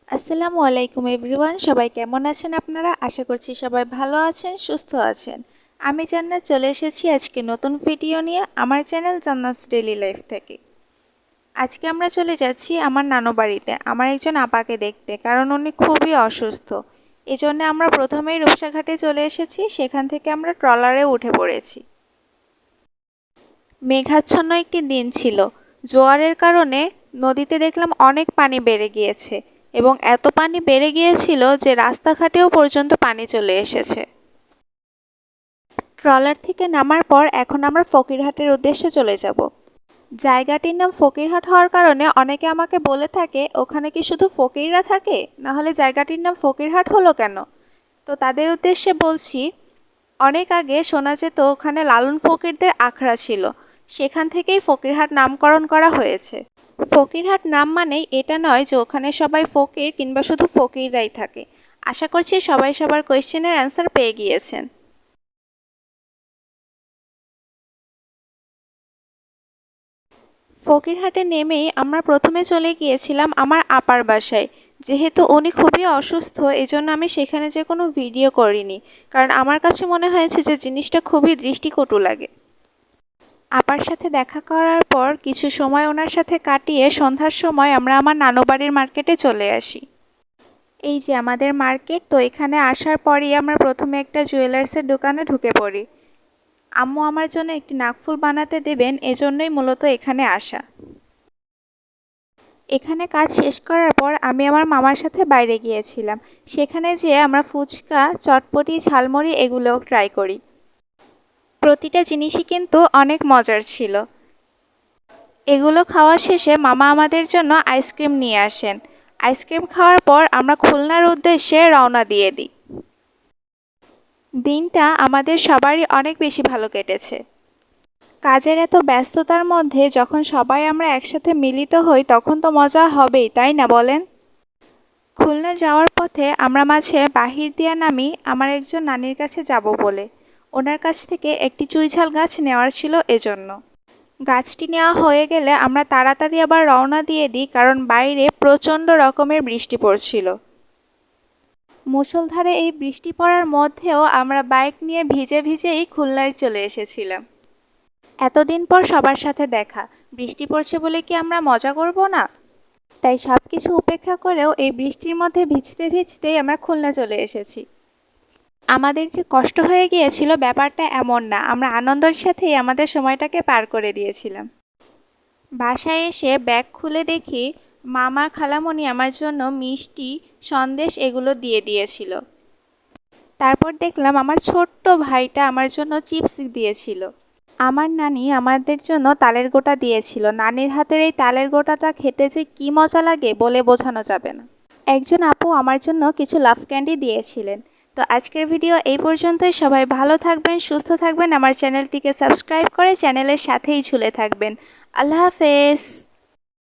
আসসালামু আলাইকুম এভরিওয়ান, সবাই কেমন আছেন আপনারা? আশা করছি সবাই ভালো আছেন, সুস্থ আছেন। আমি জান্নাত চলে এসেছি আজকে নতুন ভিডিও নিয়ে আমার চ্যানেল জান্নাতস ডেইলি লাইফ থেকে। আজকে আমরা চলে যাচ্ছি আমার নানু বাড়িতে আমার একজন আপাকে দেখতে, কারণ উনি খুবই অসুস্থ। এজন্য আমরা প্রথমেই রূপসাঘাটে চলে এসেছি, সেখান থেকে আমরা ট্রলারে উঠে পড়েছি। মেঘাচ্ছন্ন একটি দিন ছিল। জোয়ারের কারণে নদীতে দেখলাম অনেক পানি বেড়ে গিয়েছে এবং এত পানি বেড়ে গিয়েছিল যে রাস্তাঘাটেও পর্যন্ত পানি চলে এসেছে। ট্রলার থেকে নামার পর এখন আমরা ফকিরহাটের উদ্দেশ্যে চলে যাব। জায়গাটির নাম ফকিরহাট হওয়ার কারণে অনেকে আমাকে বলে থাকে, ওখানে কি শুধু ফকিররা থাকে, না হলে জায়গাটির নাম ফকিরহাট হলো কেন? তো তাদের উদ্দেশ্যে বলছি, অনেক আগে শোনা যেত ওখানে লালন ফকিরদের আখড়া ছিল, সেখান থেকেই ফকিরহাট নামকরণ করা হয়েছে। ফকিরহাট নাম মানেই এটা নয় যে ওখানে সবাই ফকির কিংবা শুধু ফকিররাই থাকে। আশা করছি সবাই সবার কোয়েশ্চেনের অ্যান্সার পেয়ে গিয়েছেন। ফকিরহাটে নেমেই আমরা প্রথমে চলে গিয়েছিলাম আমার আপার বাসায়। যেহেতু উনি খুবই অসুস্থ, এজন্য আমি সেখানে যে কোনো ভিডিও করিনি, কারণ আমার কাছে মনে হয়েছে যে জিনিসটা খুবই দৃষ্টিকটু লাগে। আপার সাথে দেখা করার পর কিছু সময় ওনার সাথে কাটিয়ে সন্ধ্যার সময় আমরা আমার নানু বাড়ির মার্কেটে চলে আসি। এই যে আমাদের মার্কেট, তো এখানে আসার পরই আমরা প্রথমে একটা জুয়েলার্সের দোকানে ঢুকে পড়ি। আম্মু আমার জন্য একটি নাকফুল বানাতে দেবেন, এজন্যই মূলত এখানে আসা। এখানে কাজ শেষ করার পর আমি আমার মামার সাথে বাইরে গিয়েছিলাম। সেখানে যেয়ে আমরা ফুচকা, চটপটি, ঝালমুড়ি এগুলোও ট্রাই করি। প্রতিটা জিনিসই কিন্তু অনেক মজার ছিল। এগুলো খাওয়া শেষে মামা আমাদের জন্য আইসক্রিম নিয়ে আসেন। আইসক্রিম খাওয়ার পর আমরা খুলনার উদ্দেশ্যে রওনা দিয়ে দিই। দিনটা আমাদের সবারই অনেক বেশি ভালো কেটেছে। কাজের এত ব্যস্ততার মধ্যে যখন সবাই আমরা একসাথে মিলিত হই তখন তো মজা হবেই, তাই না বলেন? খুলনা যাওয়ার পথে আমরা মাঝে বাহির দিয়া নামি আমার একজন নানির কাছে যাব বলে। ওনার কাছ থেকে একটি চুইঝাল গাছ নেওয়ার ছিল, এজন্য। গাছটি নেওয়া হয়ে গেলে আমরা তাড়াতাড়ি আবার রওনা দিয়ে দিই, কারণ বাইরে প্রচণ্ড রকমের বৃষ্টি পড়ছিল। মুষলধারে এই বৃষ্টি পড়ার মধ্যেও আমরা বাইক নিয়ে ভিজে ভিজেই খুলনায় চলে এসেছিলাম। এতদিন পর সবার সাথে দেখা, বৃষ্টি পড়ছে বলে কি আমরা মজা করব না? তাই সব কিছু উপেক্ষা করেও এই বৃষ্টির মধ্যে ভিজতে ভিজতেই আমরা খুলনা চলে এসেছি। আমাদের যে কষ্ট হয়ে গিয়েছিল ব্যাপারটা এমন না, আমরা আনন্দের সাথেই আমাদের সময়টাকে পার করে দিয়েছিলাম। বাসায় এসে ব্যাগ খুলে দেখি মামা খালামণি আমার জন্য মিষ্টি, সন্দেশ এগুলো দিয়ে দিয়েছিল। তারপর দেখলাম আমার ছোট্ট ভাইটা আমার জন্য চিপস দিয়েছিল। আমার নানি আমাদের জন্য তালের গোটা দিয়েছিল। নানির হাতের এই তালের গোটাটা খেতে যে কী মজা লাগে বলে বোঝানো যাবে না। একজন আপু আমার জন্য কিছু লাভ ক্যান্ডি দিয়েছিলেন। তো আজকের ভিডিও এই পর্যন্তই। সবাই ভালো থাকবেন, সুস্থ থাকবেন, আমার চ্যানেলটিকে সাবস্ক্রাইব করে চ্যানেলের সাথেই ঝুলে থাকবেন। আল্লাহ হাফেজ।